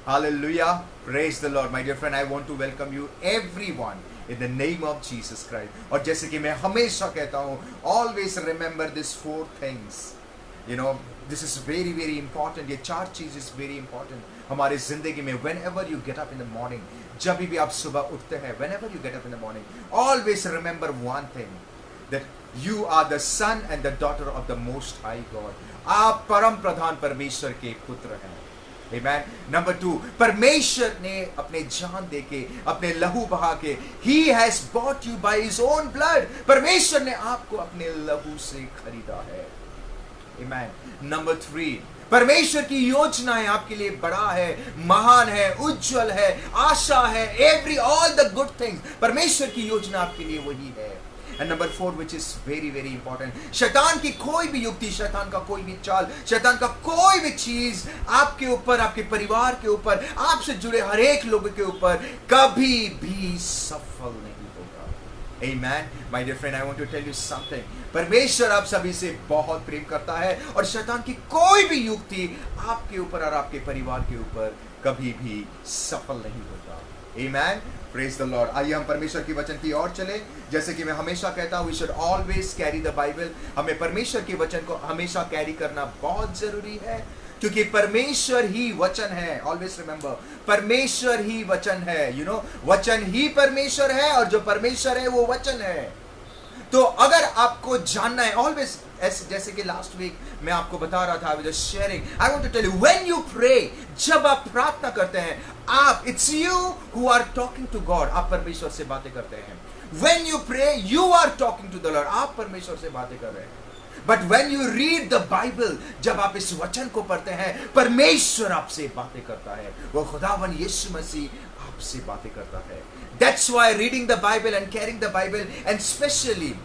Hallelujah. Praise the Lord. My dear friend, I want to welcome you everyone in the name of Jesus Christ. और जैसे कि मैं हमेशा कहता हूँ, always remember these 4 things. You know, this is very very important. ये 4 चीज is very important हमारे जिंदगी में. Whenever you get up in the morning, जब भी आप सुबह उठते हैं, whenever you get up in the morning, always remember one thing, that you are the son and the daughter of the Most High God. आप परम प्रधान परमेश्वर के पुत्र हैं. Amen. Number 2, परमेश्वर ने अपने जान देके, अपने लहू बहा के, He has bought you by His own blood. परमेश्वर ने आपको अपने लहू से खरीदा है. Amen. Number 3, परमेश्वर की योजनाएं आपके लिए बड़ा है, महान है, उज्जवल है, आशा है, all the good things. परमेश्वर की योजना आपके लिए वही है. And number 4, which is very very important, शैतान की कोई भी युक्ति, शैतान का कोई भी चाल, शैतान का कोई भी चीज आपके ऊपर, आपके परिवार के ऊपर, आपसे जुड़े हर एक लोगों के ऊपर कभी भी सफल नहीं होगा. Amen. My dear friend, I want to tell you something. परमेश्वर आप सभी से बहुत प्रेम करता है और शैतान की कोई भी युक्ति आपके ऊपर और आपके परिवार के ऊपर कभी भी सफल नहीं होगा. Amen. Praise the Lord. आइए हम परमेश्वर की वचन की ओर चले. जैसे कि मैं हमेशा कहता हूँ, we should always carry the Bible. हमें परमेश्वर के वचन को हमेशा कैरी करना बहुत जरूरी है, क्योंकि परमेश्वर ही वचन है. Always remember, परमेश्वर ही वचन है. You know, वचन ही परमेश्वर है और जो परमेश्वर है वो वचन है. तो अगर आपको जानना है, ऑलवेज जैसे कि लास्ट वीक मैं आपको बता रहा था, I was sharing, I want to tell you, when you pray, जब आप प्रार्थना करते हैं, आप, it's you who are talking to God. आप परमेश्वर से बातें करते हैं. When you pray, you are talking to the Lord. आप परमेश्वर से बातें कर रहे हैं. But when you read the Bible, जब आप इस वचन को पढ़ते हैं, परमेश्वर आपसे बातें करता है. वो खुदावन यीशु मसीह आपसे बातें करता है. That's why reading the Bible and carrying the Bible and especially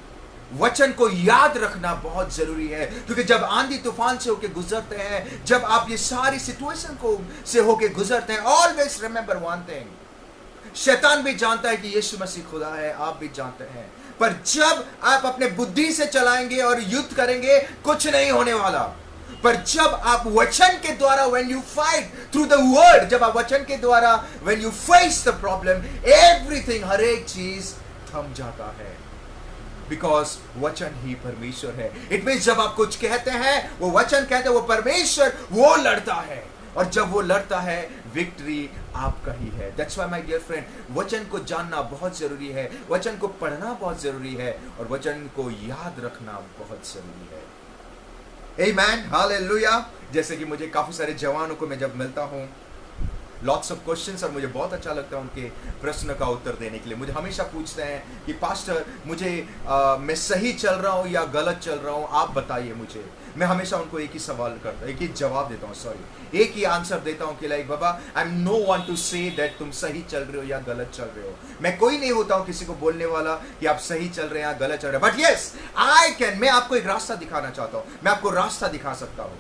वचन को याद रखना बहुत जरूरी है, क्योंकि जब आंधी तूफान से होके गुजरते हैं, जब आप ये सारी सिचुएशन को से होके गुजरते हैं, ऑलवेज रिमेंबर वन थिंग, शैतान भी जानता है कि यीशु मसीह खुदा है, आप भी जानते हैं, पर जब आप अपने बुद्धि से चलाएंगे और युद्ध करेंगे, कुछ नहीं होने वाला. पर जब आप वचन के द्वारा, when you fight through the word, जब आप वचन के द्वारा, when you face the problem, everything, हर एक चीज थम जाता है, because वचन ही परमेश्वर है. It means जब आप कुछ कहते हैं, वो वचन कहते हैं, वो परमेश्वर वो लड़ता है, और जब वो लड़ता है, विक्ट्री आपका ही है. That's why my dear friend, वचन को जानना बहुत जरूरी है, वचन को पढ़ना बहुत जरूरी है, और वचन को याद रखना बहुत जरूरी है. Amen. Hallelujah. जैसे कि मुझे काफी सारे जवानों को मैं जब मिलता हूँ, लॉट्स ऑफ क्वेश्चंस, और मुझे बहुत अच्छा लगता है उनके प्रश्न का उत्तर देने के लिए. मुझे हमेशा पूछते हैं कि पास्टर, मुझे मैं सही चल रहा हूँ या गलत चल रहा हूँ, आप बताइए मुझे. मैं हमेशा उनको एक ही सवाल करता हूँ, एक ही जवाब देता हूँ, सॉरी, एक ही आंसर देता हूँ कि लाइक बाबा, I am no one to say that तुम सही चल रहे हो या गलत चल रहे हो. मैं कोई नहीं होता हूँ किसी को बोलने वाला कि आप सही चल रहे हैं या गलत चल रहे हैं. बट यस, आई कैन, मैं आपको एक रास्ता दिखाना चाहता हूँ, मैं आपको रास्ता दिखा सकता हूँ.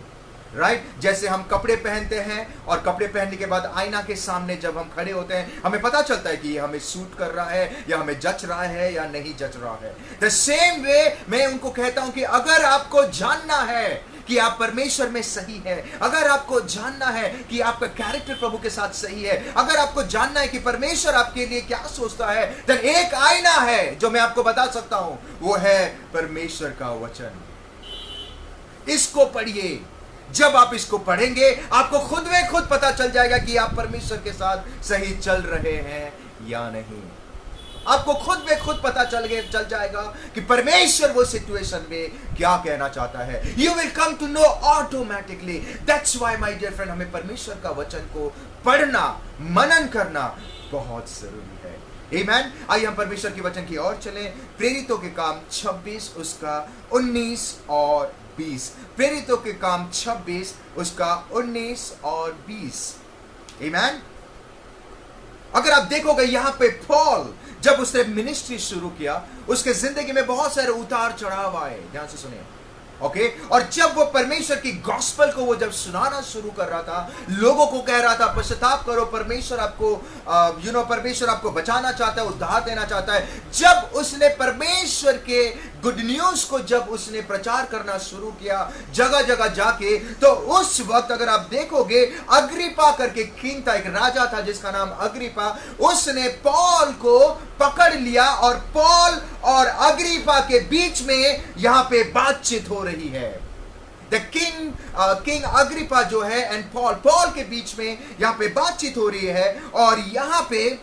राइट जैसे हम कपड़े पहनते हैं, और कपड़े पहनने के बाद आईना के सामने जब हम खड़े होते हैं, हमें पता चलता है कि ये हमें सूट कर रहा है या हमें जच रहा है या नहीं जच रहा है. द सेम वे मैं उनको कहता हूं कि अगर आपको जानना है कि आप परमेश्वर में सही है, अगर आपको जानना है कि आपका कैरेक्टर प्रभु के साथ सही है, अगर आपको जानना है कि परमेश्वर आपके लिए क्या सोचता है, तो एक आईना है जो मैं आपको बता सकता हूं, वो है परमेश्वर का वचन. इसको पढ़िए. जब आप इसको पढ़ेंगे, आपको खुद में खुद पता चल जाएगा कि आप परमेश्वर के साथ सही चल रहे हैं या नहीं. आपको खुद में खुद पता चल जाएगा कि परमेश्वर वो सिचुएशन में क्या कहना चाहता है. You will come to know automatically. That's why my dear friend, हमें परमेश्वर का वचन को पढ़ना, मनन करना बहुत जरूरी है. आमीन. आइए हम परमेश्वर के वचन की ओर चलें. प्रेरितों के काम 26 उसका 19 और 20. प्रेरितों के काम 26 उसका 19 और 20. आमीन. अगर आप देखोगे यहां पे पॉल जब उसने मिनिस्ट्री शुरू किया, उसके जिंदगी में बहुत सारे उतार चढ़ाव आए. ध्यान से सुनिए. ओके. और जब वो परमेश्वर की गॉस्पेल को वो जब सुनाना शुरू कर रहा था, लोगों को कह रहा था पश्चाताप करो, परमेश्वर आपको परमेश्वर आपको बचाना चाहता है, उद्धार देना चाहता है. जब उसने परमेश्वर के गुड न्यूज को जब उसने प्रचार करना शुरू किया जगह जगह जाके, तो उस वक्त अगर आप देखोगे, अग्रिपा करके किंग था, एक राजा था जिसका नाम अग्रिपा, उसने पॉल को पकड़ लिया और पॉल और अग्रिपा के बीच में यहां पे बातचीत हो रही है। द किंग अग्रिपा जो है एंड पॉल के बीच में यहां पे बातचीत हो रही है, और यहां पे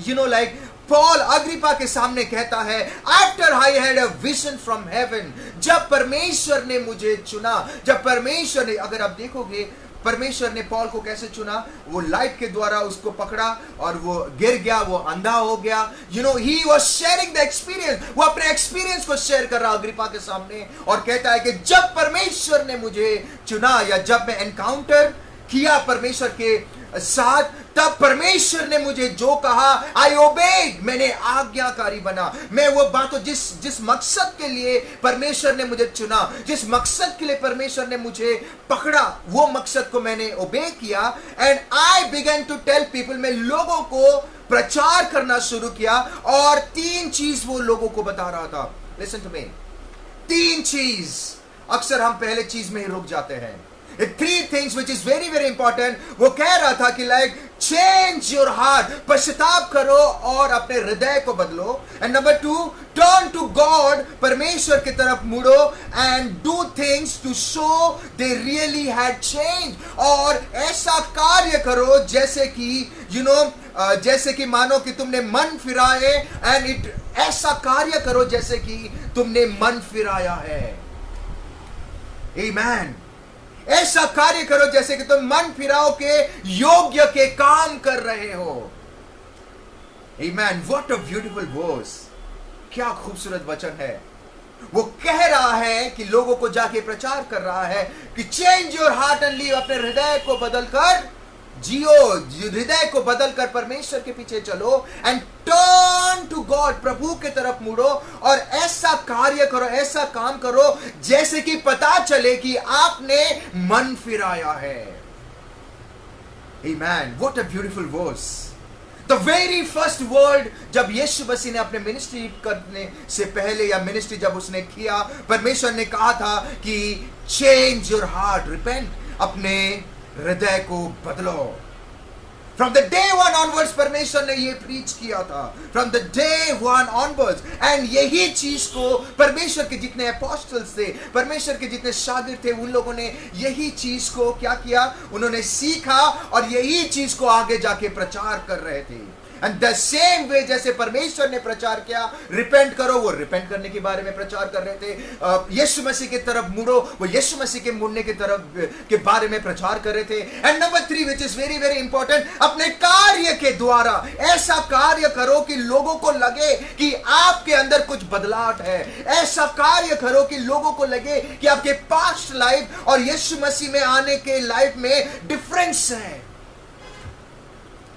लाइक पॉल अग्रिपा के सामने कहता है, after I had a vision from heaven, जब परमेश्वर ने मुझे चुना, जब परमेश्वर ने, अगर आप देखोगे परमेश्वर ने पॉल को कैसे चुना, वो लाइट के द्वारा उसको पकड़ा और वो गिर गया, वो अंधा हो गया। He was sharing the experience, वो अपने एक्सपीरियंस को शेयर कर रहा अग्रिपा के सामने, और कहता है कि जब परमेश्वर ने मुझे चुना, या जब मैं एनकाउंटर किया परमेश्वर के साथ, तब परमेश्वर ने मुझे जो कहा, आई ओबेड, मैंने आज्ञाकारी बना। मैं वो बातों जिस मकसद के लिए परमेश्वर ने मुझे चुना, जिस मकसद के लिए परमेश्वर ने मुझे पकड़ा, वो मकसद को मैंने ओबे किया। And I began to tell people, मैं लोगों को प्रचार करना शुरू किया, और 3 चीज वो लोगों को बता रहा था। लिसन टू मी, 3 चीज। अक्सर हम पहले चीज में ही रुक जाते हैं। 3 things which is very very important। वो कह रहा था कि लाइक चेंज योर हार्ट, पश्चाताप करो और अपने हृदय को बदलो। And number 2, turn to God, परमेश्वर की तरफ मुड़ो, and do things to show they really had change, और ऐसा कार्य करो जैसे कि जैसे कि मानो कि तुमने मन फिराए, एंड ऐसा कार्य करो जैसे कि तुमने मन फिराया है। आमीन। ऐसा कार्य करो जैसे कि तुम मन फिराओ के योग्य के काम कर रहे हो। आमीन। व्हाट अ ब्यूटीफुल वर्स, क्या खूबसूरत वचन है। वो कह रहा है कि लोगों को जाके प्रचार कर रहा है कि change your heart and leave, अपने हृदय को बदलकर जियो, हृदय को बदलकर परमेश्वर के पीछे चलो, एंड टर्न टू गॉड, प्रभु के तरफ मुड़ो, और ऐसा कार्य करो, ऐसा काम करो जैसे कि पता चले कि आपने मन फिराया है। आमीन। What a beautiful verse. The very first word, जब यीशु मसीह ने अपने मिनिस्ट्री करने से पहले, या मिनिस्ट्री जब उसने किया, परमेश्वर ने कहा था कि चेंज योर हार्ट, रिपेंट, अपने हृदय को बदलो। फ्रॉम द डे 1 ऑनवर्ड्स परमेश्वर ने ये प्रीच किया था, from the day 1 onwards, and यही चीज को परमेश्वर के जितने अपोस्टल्स थे, परमेश्वर के जितने शागिर्द थे, उन लोगों ने यही चीज को क्या किया, उन्होंने सीखा और यही चीज को आगे जाके प्रचार कर रहे थे। एंड द सेम वे जैसे परमेश्वर ने प्रचार किया, रिपेंट करो, वो रिपेंट करने के बारे में प्रचार कर रहे थे। यीशु मसीह की तरफ मुड़ो, वो यीशु मसीह के मुड़ने की तरफ के बारे में प्रचार कर रहे थे। And number 3 which is very very important, अपने कार्य के द्वारा ऐसा कार्य करो कि लोगों को लगे कि आपके अंदर कुछ बदलाव है। ऐसा कार्य करो कि लोगों को लगे कि आपके पास्ट लाइफ और यीशु मसीह में आने के लाइफ में डिफरेंस है।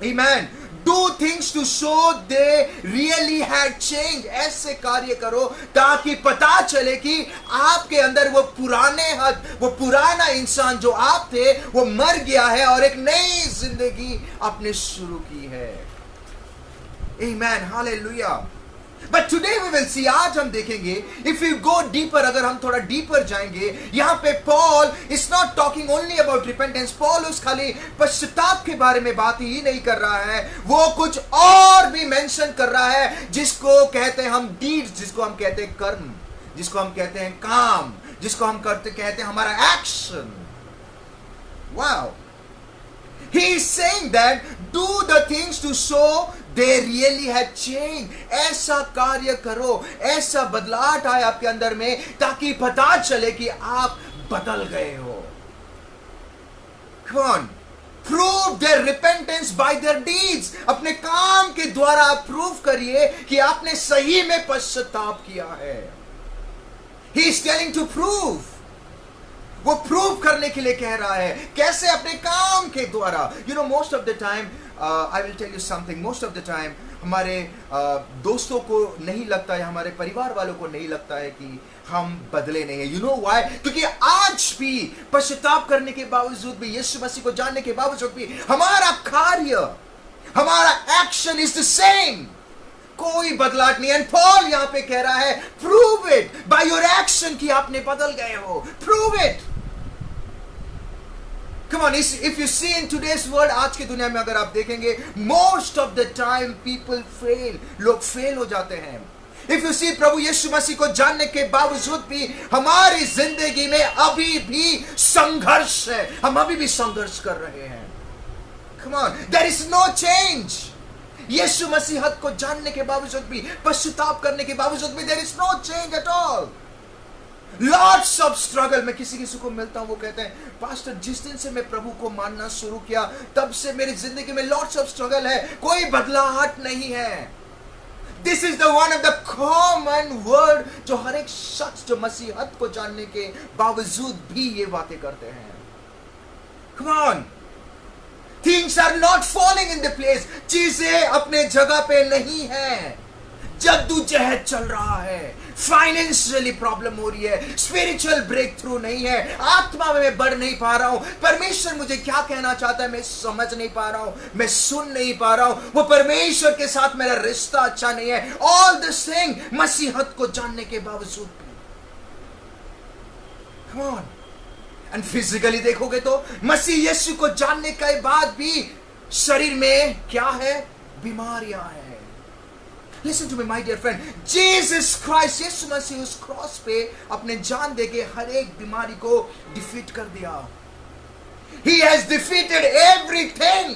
आमीन। Do things to show they really had changed। ऐसे कार्य करो ताकि पता चले कि आपके अंदर वो पुराने हद, वो पुराना इंसान जो आप थे, वो मर गया है और एक नई जिंदगी आपने शुरू की है। Amen, hallelujah। But today we will see, आज हम देखेंगे, if we go deeper, अगर हम थोड़ा डीपर जाएंगे, यहाँ पे Paul is not talking only about repentance। Paul उस खाली पश्चाताप के बारे में बात ही नहीं कर रहा है, वो कुछ और भी मेंशन कर रहा है, जिसको कहते हैं हम डीड्स, जिसको हम कहते हैं कर्म, जिसको हम कहते हैं काम, जिसको हम कहते हैं हमारा action. Wow। He is saying that do the things to show they really had changed। ऐसा कार्य करो, ऐसा बदलाव आए आपके अंदर में, ताकि पता चले कि आप बदल गए हो। Come on, prove their repentance by their deeds। अपने काम के द्वारा प्रूव करिए कि आपने सही में पश्चाताप किया है। He is telling to prove। वो प्रूव करने के लिए कह रहा है, कैसे? अपने काम के द्वारा। Most of the time, I will tell you something, most of the time हमारे दोस्तों को नहीं लगता है, हमारे परिवार वालों को नहीं लगता है कि हम बदले नहीं है। You know why? क्योंकि आज भी पश्चाताप करने के बावजूद भी, यीशु मसीह को जानने के बावजूद भी, हमारा कार्य, हमारा एक्शन इज द सेम। कोई बदलाव नहीं। एंड पॉल यहां पे कह रहा है, prove it by your action कि आपने बदल गए हो। Prove it. Come on, if you see in today's world, आज की दुनिया में अगर आप देखेंगे, most of the time people fail, लोग फेल हो जाते हैं। If you see, प्रभु यीशु मसीह को जानने के बावजूद भी हमारी जिंदगी में अभी भी संघर्ष है, हम अभी भी संघर्ष कर रहे हैं। Come on, there is no change. यीशु मसीह को जानने के बावजूद भी, पश्चाताप करने के बावजूद भी, there is no change at all. Lots of struggle. मैं किसी को मिलता हूं, वो कहते हैं, पास्टर जिस दिन से मैं प्रभु को मानना शुरू किया तब से मेरी जिंदगी में लॉट्स ऑफ स्ट्रगल है, कोई बदलाहट नहीं है। This is the one of the common word जो हर एक शख्स जो मसीहत को जानने के बावजूद भी ये बातें करते हैं। Come on, things are not falling in the place. चीजें अपने जगह पे नहीं है, जद्दोजहद चल रहा है, फाइनेंशियली प्रॉब्लम हो रही है, स्पिरिचुअल ब्रेक थ्रू नहीं है, आत्मा में मैं बढ़ नहीं पा रहा हूं, परमेश्वर मुझे क्या कहना चाहता है मैं समझ नहीं पा रहा हूं, मैं सुन नहीं पा रहा हूं, वो परमेश्वर के साथ मेरा रिश्ता अच्छा नहीं है। ऑल दिस थिंग मसीहत को जानने के बावजूद भी। Come on. एंड फिजिकली देखोगे तो मसीह यीशु को जानने के बाद भी शरीर में क्या है? बीमारियां हैं। Listen to me, my dear friend. Jesus Christ, यीशु मसीह उस क्रॉस पे अपने जान देके हर एक बीमारी को डिफीट कर दिया। He has defeated everything.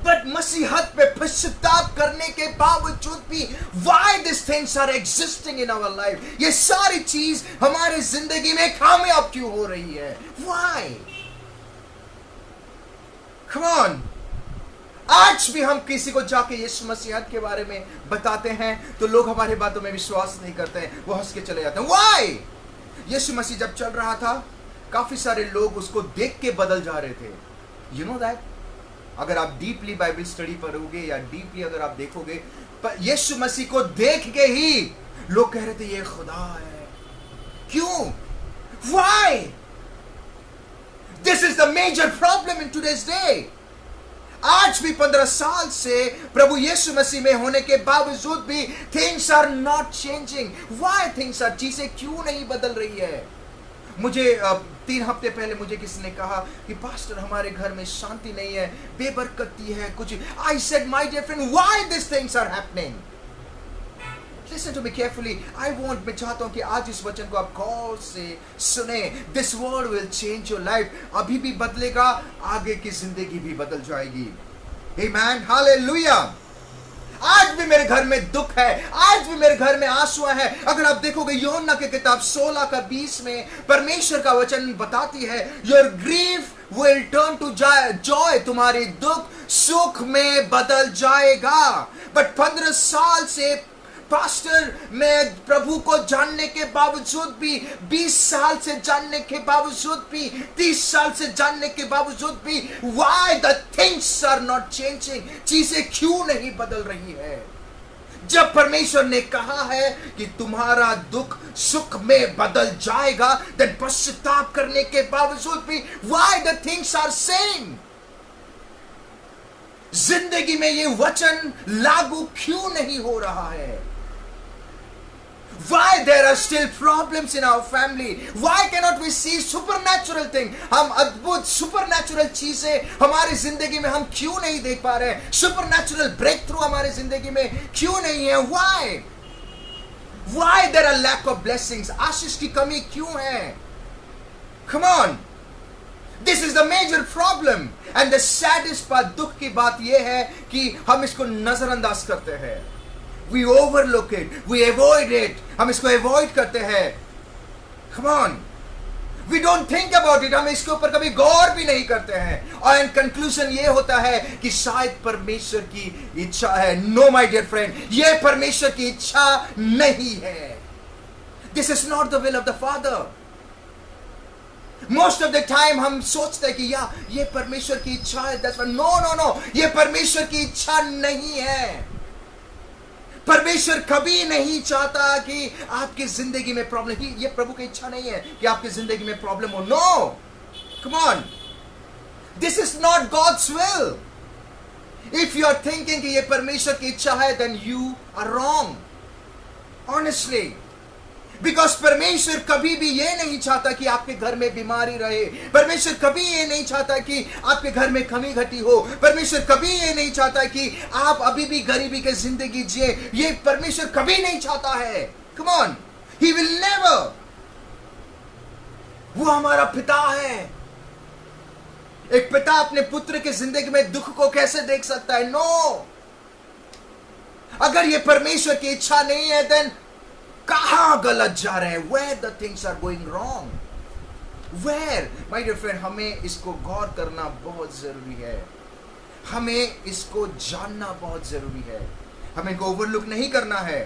But मसीहत पे पश्चाताप करने के बावजूद भी why these things are existing in our life? ये सारी चीज हमारे जिंदगी में कामयाब क्यों हो रही है? Why? Come on. आज भी हम किसी को जाके यीशु मसीहत के बारे में बताते हैं तो लोग हमारी बातों में विश्वास नहीं करते हैं, वो हंस के चले जाते हैं। Why? यीशु मसीह जब चल रहा था काफी सारे लोग उसको देख के बदल जा रहे थे। You know that? अगर आप डीपली बाइबल स्टडी पढ़ोगे या डीपली अगर आप देखोगे, यीशु मसीह को देख के ही लोग कह रहे थे ये खुदा है। क्यों? Why? This is the major problem in today's day. आज भी 15 साल से प्रभु यीशु मसीह में होने के बावजूद भी things are not changing. Why things are? चीजें क्यों नहीं बदल रही है? मुझे 3 हफ्ते पहले मुझे किसी ने कहा कि पास्टर हमारे घर में शांति नहीं है, बेबरकती है कुछ। I said, my dear friend, why these things are happening? Listen to me carefully. मैं चाहता हूं कि आज इस वचन को आप गौर से सुने। This word will change your life. अभी भी बदलेगा, आगे की जिंदगी भी बदल जाएगी। Amen. Hallelujah. आज भी मेरे घर में दुख है, आज भी मेरे घर में आंसू है। अगर आप देखोगे यूहन्ना की किताब 16:20 में परमेश्वर का वचन बताती है, your grief will turn to joy, तुम्हारी दुख सुख में बदल जाएगा। बट 15 साल से पास्टर मैं प्रभु को जानने के बावजूद भी, 20 साल से जानने के बावजूद भी, 30 साल से जानने के बावजूद भी, why the things are not changing? चीजें क्यों नहीं बदल रही है? जब परमेश्वर ने कहा है कि तुम्हारा दुख सुख में बदल जाएगा, then पश्चाताप करने के बावजूद भी why the things are same? जिंदगी में ये वचन लागू क्यों नहीं हो रहा है? Why there are still problems in our family? Why cannot we see supernatural thing? हम अद्भुत supernatural चीजें हमारी जिंदगी में हम क्यों नहीं देख पा रहे हैं? Supernatural breakthrough हमारी जिंदगी में क्यों नहीं है? Why? Why there are lack of blessings? आशीष की कमी क्यों है? Come on. This is the major problem. And the saddest part, दुख की बात यह है कि हम इसको नजरअंदाज करते हैं. We overlook it. We avoid it. हम इसको avoid करते हैं. Come on. We don't think about it. हम इसके ऊपर कभी गौर भी नहीं करते हैं. और conclusion ये होता है कि शायद परमेश्वर की इच्छा है. No, my dear friend. ये परमेश्वर की इच्छा नहीं है. This is not the will of the Father. Most of the time हम सोचते हैं कि ये परमेश्वर की इच्छा है. That's why. No. ये परमेश्वर की इच्छा नहीं है. परमेश्वर कभी नहीं चाहता कि आपकी जिंदगी में प्रॉब्लम, ये प्रभु की इच्छा नहीं है कि आपकी जिंदगी में प्रॉब्लम हो. No, come on, this is not God's will. If you are thinking कि ये परमेश्वर की इच्छा है, then you are wrong honestly. Because परमेश्वर कभी भी ये नहीं चाहता कि आपके घर में बीमारी रहे। परमेश्वर कभी ये नहीं चाहता कि आपके घर में कमी घटी हो। परमेश्वर कभी ये नहीं चाहता कि आप अभी भी गरीबी की जिंदगी जिए। ये परमेश्वर कभी नहीं चाहता है। Come on, he will never. वो हमारा पिता है। एक पिता अपने पुत्र की जिंदगी में दुख को कैसे देख सकता है? नो। अगर ये परमेश्वर की इच्छा नहीं है, देन कहां गलत जा रहे हैं? Where the things are going wrong? Where? My dear friend, हमें इसको गौर करना बहुत जरूरी है। हमें इसको जानना बहुत जरूरी है। हमें इनको ओवरलुक नहीं करना है।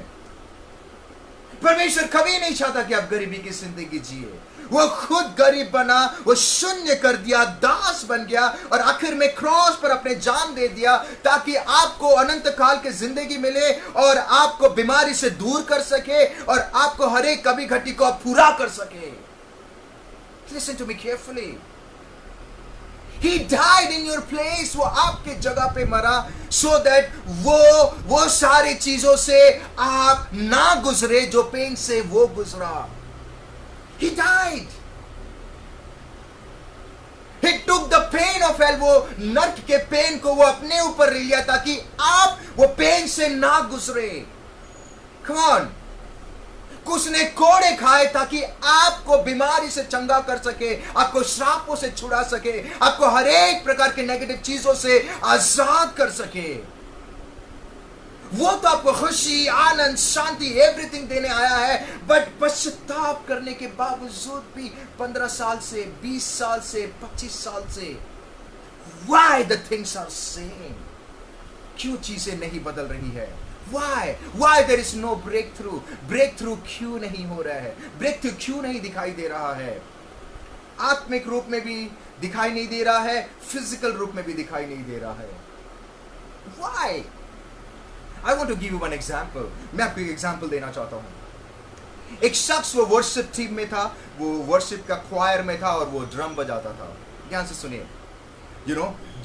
परमेश्वर कभी नहीं चाहता कि आप गरीबी की जिंदगी जिए। वो खुद गरीब बना, वो शून्य कर दिया, दास बन गया और आखिर में क्रॉस पर अपने जान दे दिया ताकि आपको अनंत काल की जिंदगी मिले और आपको बीमारी से दूर कर सके और आपको हर एक कभी घटी को पूरा कर सके। Listen to me carefully. He died in your place. वो आपके जगह पे मरा so that वो सारी चीजों से आप ना गुजरे जो पेन से वो गुजरा। He died. He took the pain of hell. वो नर्क के पेन को वो अपने ऊपर ले लिया ताकि आप वो पेन से ना गुजरे। Come on. उसने कोड़े खाए ताकि आपको बीमारी से चंगा कर सके, आपको श्रापों से छुड़ा सके, आपको हर एक प्रकार के नेगेटिव चीजों से आजाद कर सके। वो तो आपको खुशी, आनंद, शांति, एवरीथिंग देने आया है। बट पश्चाताप करने के बावजूद भी 15 साल से, 20 साल से, 25 साल से, why the things are same? क्यों चीजें नहीं बदल रही है? Why there is no breakthrough? Breakthrough क्यों नहीं हो रहा है? Breakthrough क्यों नहीं दिखाई दे रहा है? आत्मिक रूप में भी दिखाई नहीं दे रहा है, फिजिकल रूप में भी दिखाई नहीं दे रहा है। Why? I want to give you one example. मैं आपको एक एग्जाम्पल देना चाहता हूं। एक शख्स वो वर्शिप टीम में था, वो वर्शिप का क्वायर में था और वो ड्रम बजाता था। ध्यान से सुनिए।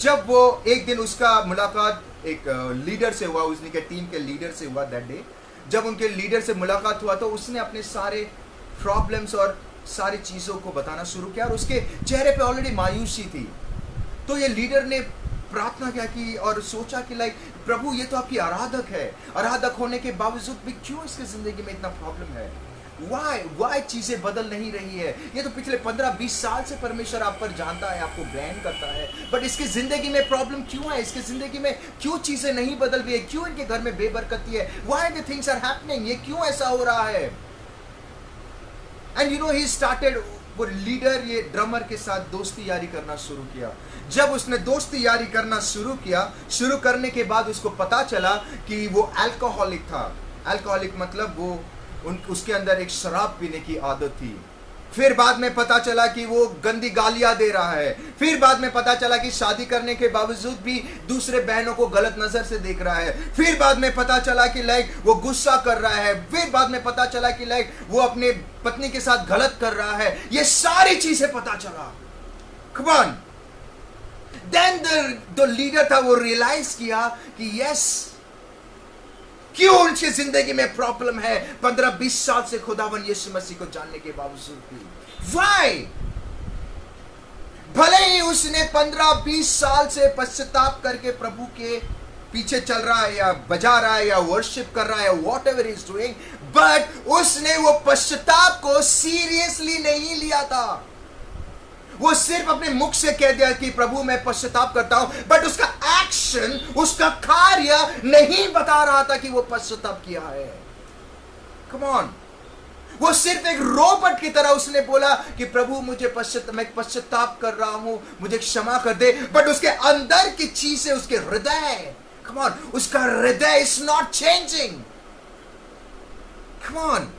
जब वो एक दिन उसका मुलाकात एक लीडर से हुआ, उसने टीम के लीडर से हुआ दैट डे। जब उनके लीडर से मुलाकात हुआ तो उसने अपने सारे प्रॉब्लम्स और सारी चीज़ों को बताना शुरू किया और उसके चेहरे पे ऑलरेडी मायूसी थी। तो ये लीडर ने प्रार्थना क्या की और सोचा कि प्रभु ये तो आपकी आराधक है, आराधक होने के बावजूद भी क्यों इसकी जिंदगी में इतना प्रॉब्लम है? वाई चीजें बदल नहीं रही है? ये तो पिछले 15-20 साल से परमेश्वर आप पर जानता है, आपको ग्रहण करता है, बट इसकी जिंदगी में प्रॉब्लम क्यों है? इसकी जिंदगी में क्यों चीजें नहीं बदल रही है? क्यों इनके घर में बेबरकती है? Why the things are happening? ये क्यों ऐसा हो रहा है? एंड ही स्टार्टेड, वो लीडर ये ड्रमर के साथ दोस्ती यारी करना शुरू किया। जब उसने दोस्ती यारी करना शुरू करने के बाद उसको पता चला कि वो अल्कोहलिक था। अल्कोहलिक मतलब उसके अंदर एक शराब पीने की आदत थी। फिर बाद में पता चला कि वो गंदी गालियां दे रहा है। फिर बाद में पता चला कि शादी करने के बावजूद भी दूसरे बहनों को गलत नजर से देख रहा है। फिर बाद में पता चला कि वो गुस्सा कर रहा है। फिर बाद में पता चला कि वो अपने पत्नी के साथ गलत कर रहा है। ये सारी चीजें पता चला। Come on. Then the leader था, वो रियलाइज किया कि यस, क्यों उनकी जिंदगी में प्रॉब्लम है 15-20 साल से खुदावन यीशु मसीह को जानने के बावजूद भी। Why? भले ही उसने 15-20 साल से पश्चाताप करके प्रभु के पीछे चल रहा है या बजा रहा है या वर्शिप कर रहा है, what ever is doing, but उसने वो पश्चाताप को सीरियसली नहीं लिया था। वो सिर्फ अपने मुख से कह दिया कि प्रभु मैं पश्चाताप करता हूं, बट उसका एक्शन, उसका कार्य नहीं बता रहा था कि वो पश्चाताप किया है। Come on. वो सिर्फ एक रोबोट की तरह उसने बोला कि प्रभु मैं पश्चाताप कर रहा हूं, मुझे क्षमा कर दे, बट उसके अंदर की चीजें, उसके हृदय, कम ऑन, उसका हृदय is not changing. Come on.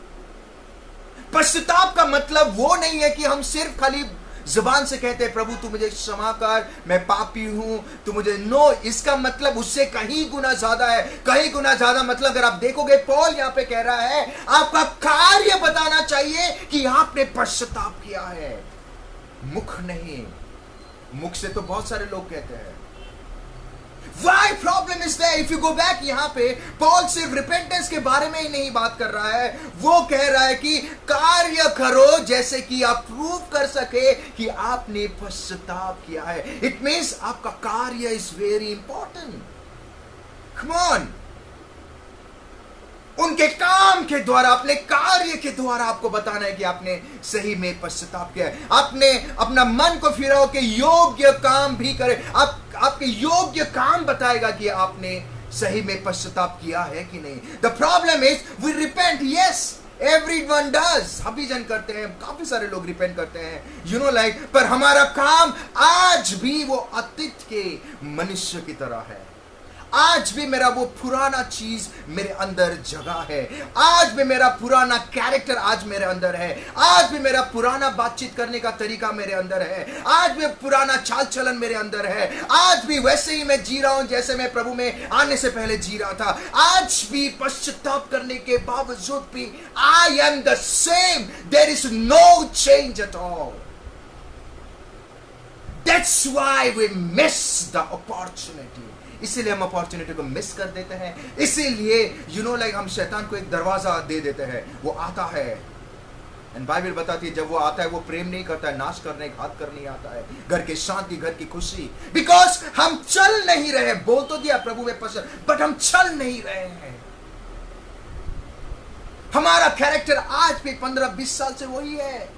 पश्चाताप का मतलब वो नहीं है कि हम सिर्फ खाली जुबान से कहते हैं प्रभु तू मुझे क्षमा कर, मैं पापी हूं, तू मुझे, नो, इसका मतलब उससे कहीं गुना ज्यादा है। कहीं गुना ज्यादा मतलब अगर आप देखोगे, पौल यहां पे कह रहा है आपका कार्य बताना चाहिए कि आपने पश्चाताप किया है, मुख नहीं। मुख से तो बहुत सारे लोग कहते हैं। Why problem is there? If you go back, यहाँ पे पॉल सिर्फ रिपेंटेंस के बारे में ही नहीं बात कर रहा है, वो कह रहा है कि कार्य करो जैसे कि आप प्रूव कर सके कि आपने पश्चाताप किया है. इट मीन्स आपका कार्य is very important. Come on. उनके काम के द्वारा, अपने कार्य के द्वारा आपको बताना है कि आपने सही में पश्चाताप किया है. आपने अपना मन को फिराओ कि योग्य काम भी करे. आपके योग्य काम बताएगा कि आपने सही में पश्चाताप किया है कि नहीं. The problem is we repent. Yes, everyone does. सभी जन करते हैं, काफी सारे लोग रिपेंट करते हैं, यू नो लाइक. पर हमारा काम आज भी वो अतीत के मनुष्य की तरह है. आज भी मेरा वो पुराना चीज मेरे अंदर जगह है. आज भी मेरा पुराना कैरेक्टर आज मेरे अंदर है. आज भी मेरा पुराना बातचीत करने का तरीका मेरे अंदर है. आज भी पुराना चाल चलन मेरे अंदर है. आज भी वैसे ही मैं जी रहा हूं जैसे मैं प्रभु में आने से पहले जी रहा था. आज भी पश्चाताप करने के बावजूद भी I am the same. There is no change at all. That's why we miss the opportunity. इसीलिए हम अपॉर्चुनिटी को मिस कर देते हैं. इसीलिए यू नो लाइक हम शैतान को एक दरवाजा दे देते हैं. वो आता है, एंड बाइबल बताती है जब वो आता है वो प्रेम नहीं करता है, नाश करने, घात करने आता है. घर की शांति, घर की खुशी. बिकॉज हम चल नहीं रहे. बोल तो दिया प्रभु में पसंद, बट हम चल नहीं रहे हैं. हमारा कैरेक्टर आज भी 15-20 साल से वही है.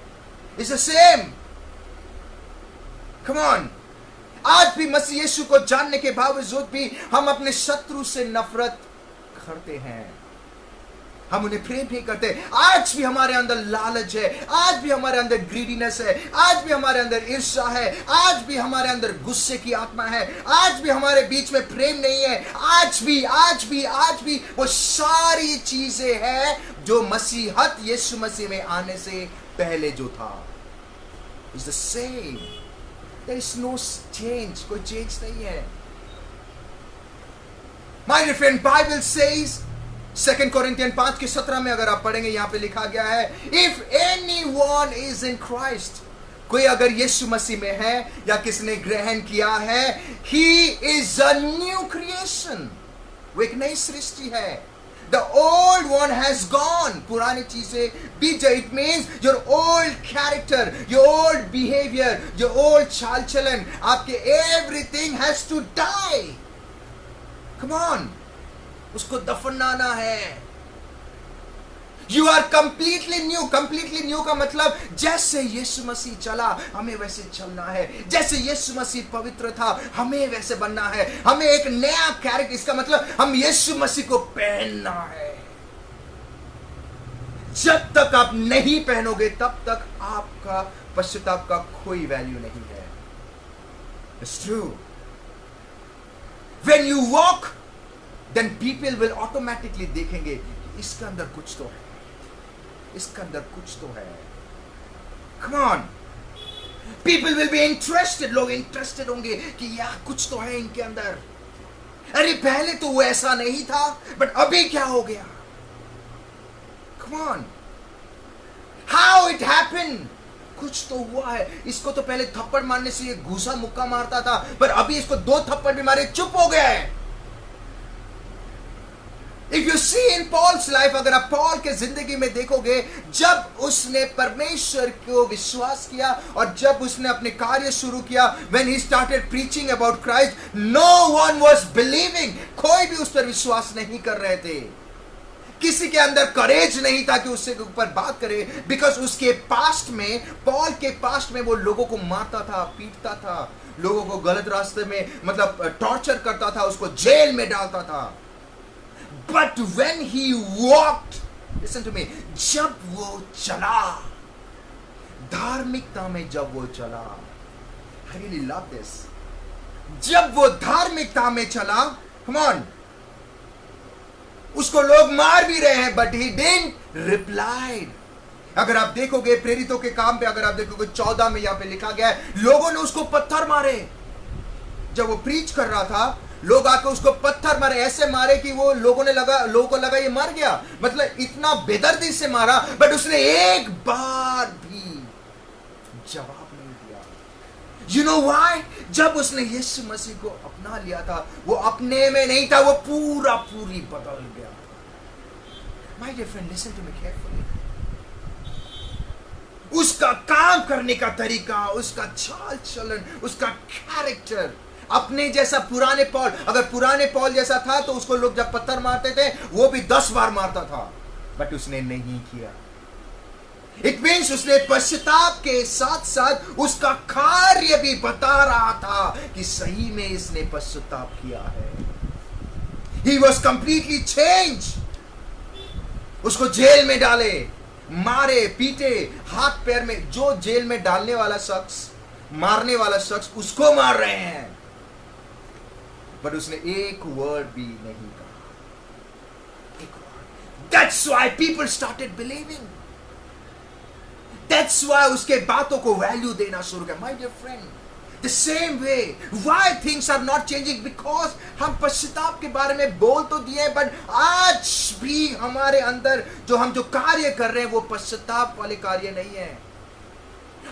It's the same. Come on. आज भी मसीह यीशु को जानने के बावजूद भी हम अपने शत्रु से नफरत करते हैं. हम उन्हें प्रेम नहीं करते. आज भी हमारे अंदर लालच है. आज भी हमारे अंदर ग्रीडीनेस है. आज भी हमारे अंदर ईर्ष्या है. आज भी हमारे अंदर गुस्से की आत्मा है. आज भी हमारे बीच में प्रेम नहीं है. आज भी वो सारी चीजें हैं जो मसीहत यीशु मसीह में आने से पहले जो था. It's the same. There is no change. कोई चेंज नहीं है. My dear friend, Bible says 2 Corinthians 5:17 में अगर आप पढ़ेंगे, यहां पे लिखा गया है, If anyone is in Christ, कोई अगर यीशु मसीह में है या किसने ग्रहण किया है, he is a new creation. वो एक नई सृष्टि है. The old one has gone. पुरानी चीजें बीत जाए. It means your old character, your old behavior, your old चाल चलन, आपके everything has to die. Come on. उसको दफनाना है. You are completely new. Completely new का मतलब जैसे यीशु मसीह चला हमें वैसे चलना है. जैसे यीशु मसीह पवित्र था हमें वैसे बनना है. हमें एक नया कैरेक्टर. इसका मतलब हम यीशु मसीह को पहनना है. जब तक आप नहीं पहनोगे तब तक आपका पश्चाताप का कोई वैल्यू नहीं है. It's true. When you walk, then people will automatically देखेंगे कि इसके अंदर कुछ तो है. इसके अंदर कुछ तो है. Come on. People will be interested. लोग इंटरेस्टेड होंगे कि यार कुछ तो है इनके अंदर. अरे पहले तो वो ऐसा नहीं था, बट अभी क्या हो गया. Come on. How it happened? कुछ तो हुआ है. इसको तो पहले थप्पड़ मारने से ये घूसा मुक्का मारता था, पर अभी इसको 2 थप्पड़ भी मारे चुप हो गया है. If you see in Paul's life, अगर आप पॉल के जिंदगी में देखोगे, जब उसने परमेश्वर को विश्वास किया और जब उसने अपने कार्य शुरू किया, when he started preaching about Christ, no one was believing. कोई भी उस पर विश्वास नहीं कर रहे थे. किसी के अंदर करेज नहीं था कि उससे ऊपर बात करे. बिकॉज उसके पास्ट में, पॉल के पास्ट में वो लोगों को मारता था, पीटता था, लोगों को गलत रास्ते में मतलब टॉर्चर करता था, उसको जेल में डालता था. But when he walked, listen to me, जब वो चला, धार्मिकता में जब वो चला, I really love this. जब वो धार्मिकता में चला, come on, उसको लोग मार भी रहे हैं, but he didn't reply. अगर आप देखोगे प्रेरितों के काम पे, अगर आप देखोगे 14 में यहाँ पे लिखा गया है, लोगों ने उसको पत्थर मारे. जब वो प्रीच कर रहा था, लोग आकर उसको पत्थर मारे, ऐसे मारे कि वो लोगों को लगा ये मर गया. मतलब इतना बेदर्दी से मारा, बट उसने एक बार भी जवाब नहीं दिया. You know why? जब उसने यीशु मसीह को अपना लिया था, वो अपने में नहीं था, वो पूरा पूरी बदल गया था। My dear friend, listen to me carefully. उसका काम करने का तरीका, उसका चाल चलन, उसका कैरेक्टर अपने जैसा पुराने पौल, अगर पुराने पौल जैसा था तो उसको लोग जब पत्थर मारते थे वो भी 10 बार मारता था, बट उसने नहीं किया। इट मीन्स उसने पश्चाताप के साथ साथ उसका कार्य भी बता रहा था कि सही में इसने पश्चाताप किया है। He was completely changed. उसको जेल में डाले, मारे पीटे, हाथ पैर में, जो जेल में डालने वाला शख्स, मारने वाला शख्स उसको मार रहे हैं, बट उसने एक वर्ड भी नहीं कहा, एक word. That's why people started believing. That's why उसके बातों को वैल्यू देना शुरू किया। My dear friend, the same way, why things are not changing? Because हम पश्चाताप के बारे में बोल तो दिए, बट आज भी हमारे अंदर जो कार्य कर रहे हैं वो पश्चाताप वाले कार्य नहीं है।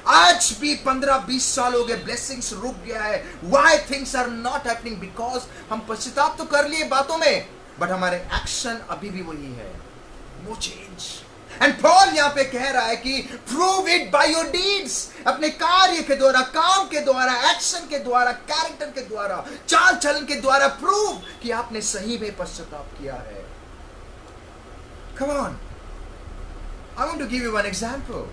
आज भी 15-20 साल हो गए, ब्लेसिंग्स रुक गया है। Why things are not happening? Because हम पश्चाताप तो कर लिए बातों में, बट हमारे एक्शन अभी भी वही है, no change. एंड पॉल यहां पे कह रहा है कि prove it by your deeds, अपने कार्य के द्वारा, काम के द्वारा, एक्शन के द्वारा, कैरेक्टर के द्वारा, चाल चलन के द्वारा प्रूव कि आपने सही में पश्चाताप किया है। Come on, I want to give you one example.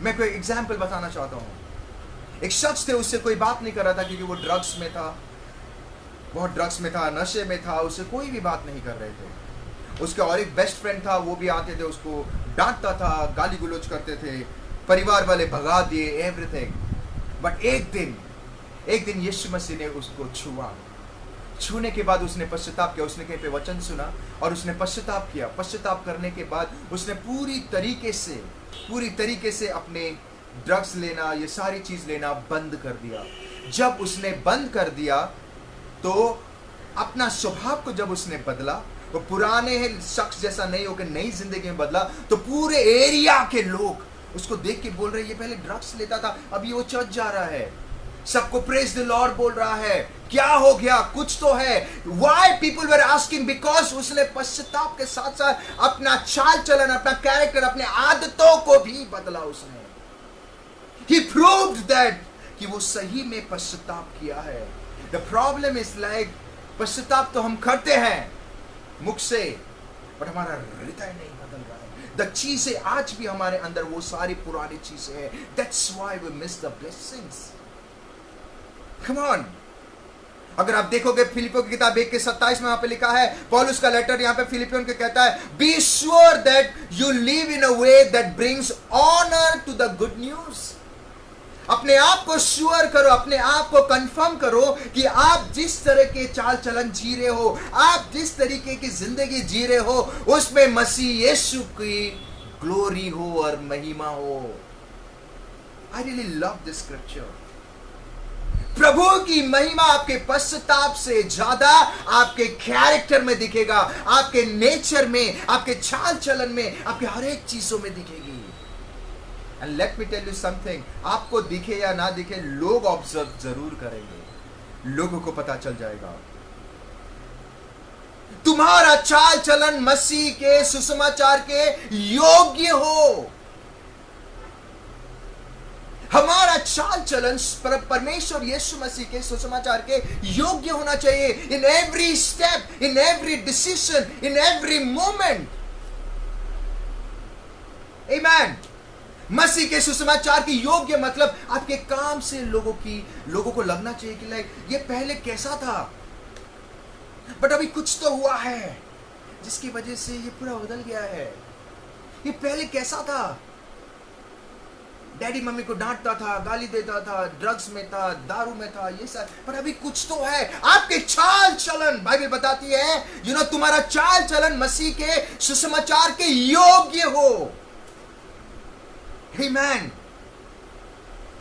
मैं कोई एग्जांपल बताना चाहता हूं। एक शख्स थे, उससे कोई बात नहीं कर रहा था क्योंकि वो ड्रग्स में था, बहुत ड्रग्स में था, नशे में था, उससे कोई भी बात नहीं कर रहे थे। उसका और एक बेस्ट फ्रेंड था, वो भी आते थे, उसको डांटता था, गाली गुलोच करते थे, परिवार वाले भगा दिए, एवरीथिंग। बट एक दिन यीशु मसीह ने उसको छुआ। छूने के बाद उसने पश्चाताप किया, उसने कहीं पे वचन सुना और उसने पश्चाताप किया। पश्चाताप करने के बाद उसने पूरी तरीके से अपने ड्रग्स लेना, ये सारी चीज लेना बंद कर दिया। जब उसने बंद कर दिया तो अपना स्वभाव को जब उसने बदला, वो पुराने शख्स जैसा नहीं होकर नई जिंदगी में बदला, तो पूरे एरिया के लोग उसको देख के बोल रहे, ये पहले ड्रग्स लेता था, अभी वो चर्च जा रहा है, सबको प्रेज द लॉर्ड बोल रहा है, क्या हो गया, कुछ तो है। Why people were asking? Because उसने पश्चाताप के साथ साथ अपना चाल चलन, अपना कैरेक्टर, अपने आदतों को भी बदला उसने। He proved that कि वो सही में पश्चाताप किया है। The problem is like, पश्चाताप तो हम करते हैं मुख से, बट हमारा हृदय नहीं बदल रहा है। द चीजें आज भी हमारे अंदर वो सारी पुरानी चीजें हैं। That's why we miss the blessings. Come on. अगर आप देखोगे फिलिपियों की किताब 1:27 में वहां पे लिखा है, पौलुस का लेटर यहाँ पे फिलिपियों को कहता है, Be sure that you live in a way that brings honor to the good news. अपने आप को श्योर करो, अपने आप को कंफर्म करो कि आप जिस तरह के चाल चलन जी रहे हो, आप जिस तरीके की जिंदगी जी रहे हो, उसमें मसीह यीशु की ग्लोरी हो और महिमा हो। I really love this scripture. प्रभु की महिमा आपके पश्चाताप से ज्यादा आपके कैरेक्टर में दिखेगा, आपके नेचर में, आपके चाल चलन में, आपके हर एक चीजों में दिखेगी। And let me tell you something, आपको दिखे या ना दिखे, लोग ऑब्जर्व जरूर करेंगे, लोगों को पता चल जाएगा। तुम्हारा चाल चलन मसीह के सुसमाचार के योग्य हो। हमारा चाल चलन परमेश्वर यीशु मसीह के सुसमाचार के योग्य होना चाहिए। In every step, in every decision, in every moment. आमेन। मसीह के सुसमाचार की योग्य मतलब आपके काम से लोगों को लगना चाहिए कि लाइक ये पहले कैसा था, बट अभी कुछ तो हुआ है जिसकी वजह से ये पूरा बदल गया है। ये पहले कैसा था, डैडी मम्मी को डांटता था, गाली देता था, ड्रग्स में था, दारू में था, ये सब, पर अभी कुछ तो है। आपके चाल चलन, बाइबल बताती है, तुम्हारा चाल चलन मसीह के सुसमाचार के योग्य हो। Amen.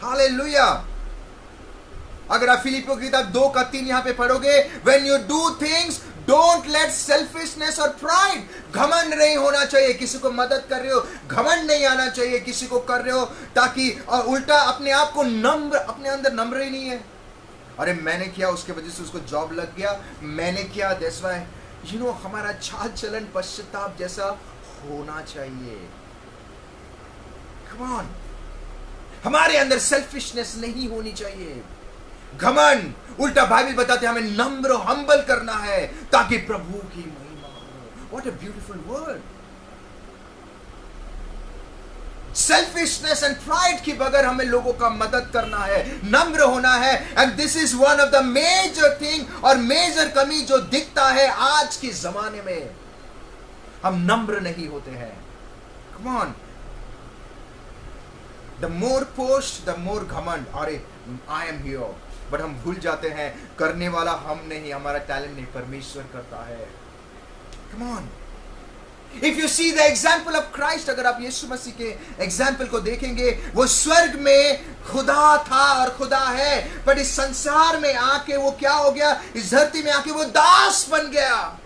Hallelujah. अगर आप फिलिपियों की किताब 2:3 यहां पे पढ़ोगे, when you do things, don't let selfishness और प्राइड, घमंड नहीं होना चाहिए। किसी को मदद कर रहे हो, घमंड नहीं आना चाहिए किसी को कर रहे हो, ताकि और उल्टा अपने आप को नम्र, अपने अंदर नम्र ही नहीं है। अरे मैंने किया, उसके वजह से उसको जॉब लग गया, मैंने किया, दैट्स व्हाई हमारा चाल चलन पश्चाताप जैसा होना चाहिए। कम ऑन, हमारे अंदर सेल्फिशनेस नहीं होनी चाहिए, घमंड। उल्टा बाइबल बताते हैं हमें नम्र हम्बल करना है ताकि प्रभु की महिमा हो। What a beautiful word. Selfishness and pride के बगैर हमें लोगों का मदद करना है, नम्र होना है। And this is one of the major thing और मेजर कमी जो दिखता है आज के जमाने में, हम नम्र नहीं होते हैं। Come on, the more post the more घमंड, अरे आई एम हियर, बट हम भूल जाते हैं करने वाला हम नहीं, हमारा टैलेंट नहीं, परमेश्वर करता है। Come on, if you see the example of Christ, अगर आप यीशु मसीह के एग्जाम्पल को देखेंगे, वो स्वर्ग में खुदा था और खुदा है, पर इस संसार में आके वो क्या हो गया, इस धरती में आके वो दास बन गया।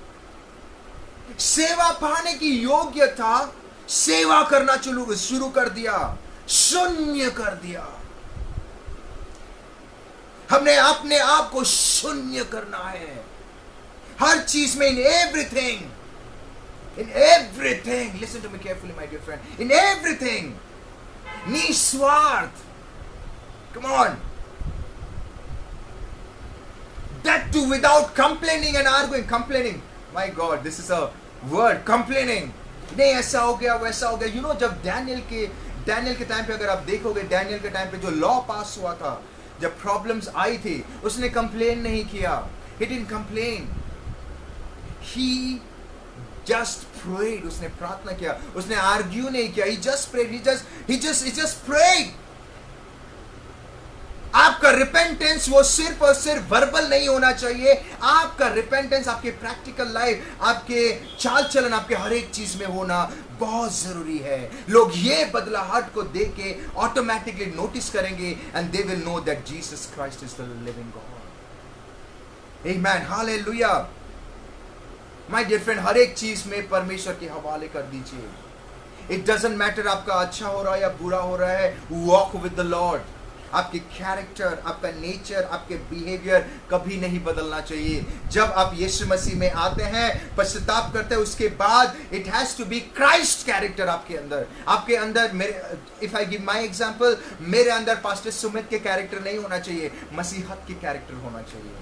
सेवा पाने की योग्य था, सेवा करना शुरू कर दिया, शून्य कर दिया। हमने अपने आप को शून्य करना है हर चीज में, in everything, in everything, listen to me carefully my dear friend, in everything, निस्वार्थ, come on, that too without complaining and arguing. Complaining, my God, this is a word, complaining, नहीं ऐसा हो गया वैसा हो गया। जब डैनियल के टाइम पे अगर आप देखोगे, डैनियल के टाइम पे जो लॉ पास हुआ था, जब प्रॉब्लम्स आई थी, उसने कंप्लेन नहीं किया, he didn't complain, he just prayed, उसने प्रार्थना किया, उसने आर्ग्यू नहीं किया, he just prayed, he just prayed। आपका रिपेंटेंस वो सिर्फ और सिर्फ वर्बल नहीं होना चाहिए, आपका रिपेंटेंस आपके प्रैक्टिकल लाइफ, आपके चाल चलन, आपके हर एक चीज में होना बहुत जरूरी है। लोग ये बदलाहट को देख के ऑटोमेटिकली नोटिस करेंगे, and they will know that Jesus Christ is the living God. आमेन, हालेलुया। माय डियर फ्रेंड, हर एक चीज में परमेश्वर के हवाले कर दीजिए। इट डजंट मैटर आपका अच्छा हो रहा है या बुरा हो रहा है, वॉक विद द लॉर्ड। आपके कैरेक्टर, आपका नेचर, आपके बिहेवियर कभी नहीं बदलना चाहिए। जब आप यीशु मसीह में आते हैं, पश्चाताप करते हैं, उसके बाद it has to be Christ character आपके अंदर। आपके अंदर, मेरे if I give my example, मेरे अंदर पास्टर सुमित के कैरेक्टर नहीं होना चाहिए, मसीहत के कैरेक्टर होना चाहिए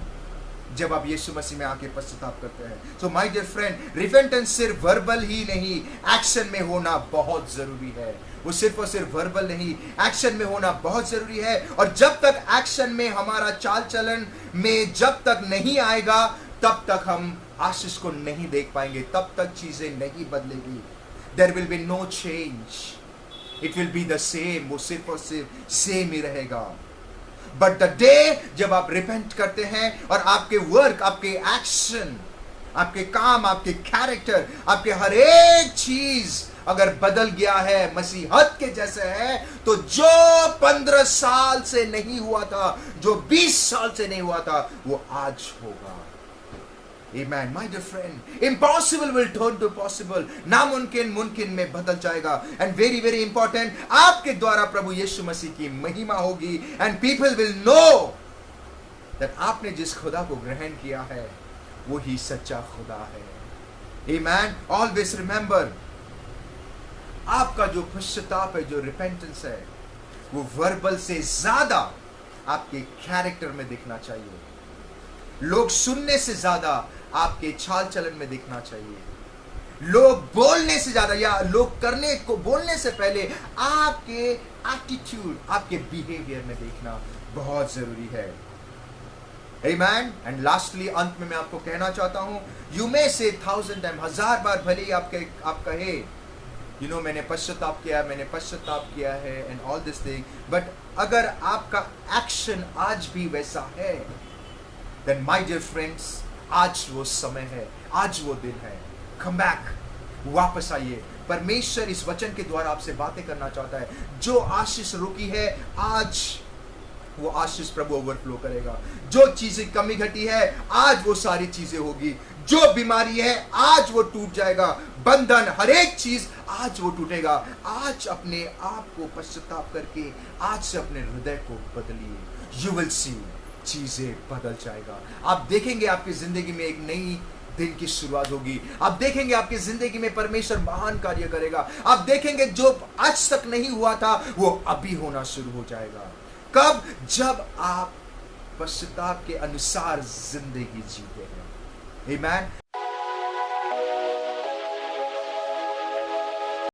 जब आप यीशु मसीह में आके पश्चाताप करते हैं। So my dear friend, repentance सिर्फ वर्बल ही नहीं, एक्शन में होना बहुत जरूरी है। वो सिर्फ और सिर्फ वर्बल नहीं, एक्शन में होना बहुत जरूरी है। और जब तक एक्शन में हमारा चाल चलन में जब तक नहीं आएगा, तब तक हम आशीष को नहीं देख पाएंगे, तब तक चीजें नहीं बदलेगी। There will be no change, it will be the same, वो सिर्फ और सिर्फ सेम ही रहेगा। बट द डे जब आप रिपेंट करते हैं और आपके वर्क, आपके एक्शन, आपके काम, आपके कैरेक्टर, आपके हर एक चीज अगर बदल गया है, मसीहत के जैसे है, तो जो 15 साल से नहीं हुआ था, जो 20 साल से नहीं हुआ था, वो आज होगा। Amen, my dear friend, impossible will turn to possible, नामुमकिन मुमकिन में बदल जाएगा। And very very important, आपके द्वारा प्रभु यीशु मसीह की महिमा होगी, and people will know that आपने जिस खुदा को ग्रहण किया है, वो ही सच्चा खुदा है। Amen, always remember, आपका जो पश्चाताप है, जो रिपेंटेंस है, वो वर्बल से ज्यादा आपके कैरेक्टर में दिखना चाहिए। लोग सुनने से ज्यादा आपके चाल चलन में दिखना चाहिए। लोग बोलने से ज्यादा, या लोग करने को बोलने से पहले आपके एटीट्यूड, आपके बिहेवियर में देखना बहुत जरूरी है। Amen, and lastly, अंत में मैं आपको कहना चाहता हूं, you may say 1000 times, 1000 बार भले ही आप कहे, मैंने पश्चाताप किया है and all this thing, but अगर आपका एक्शन आज भी वैसा है, देन माय डियर फ्रेंड्स, आज वो समय है, आज वो दिन है। कम बैक, वापस आइए। परमेश्वर इस वचन के द्वारा आपसे बातें करना चाहता है। जो आशीष रुकी है, आज वो आशीष प्रभु ओवरफ्लो करेगा। जो चीजें कमी घटी है आज वो सारी चीजें होगी। जो बीमारी है आज वो टूट जाएगा। बंधन, हर एक चीज आज वो टूटेगा। आज अपने आप को पश्चाताप करके आज से अपने हृदय को बदलिए। यू विल सी, चीजें बदल जाएगा। आप देखेंगे आपकी जिंदगी में एक नई दिन की शुरुआत होगी। आप देखेंगे आपकी जिंदगी में परमेश्वर महान कार्य करेगा। आप देखेंगे जो आज तक नहीं हुआ था वो अभी होना शुरू हो जाएगा। कब? जब आप पश्चाताप के अनुसार जिंदगी जीते हैं। आमीन।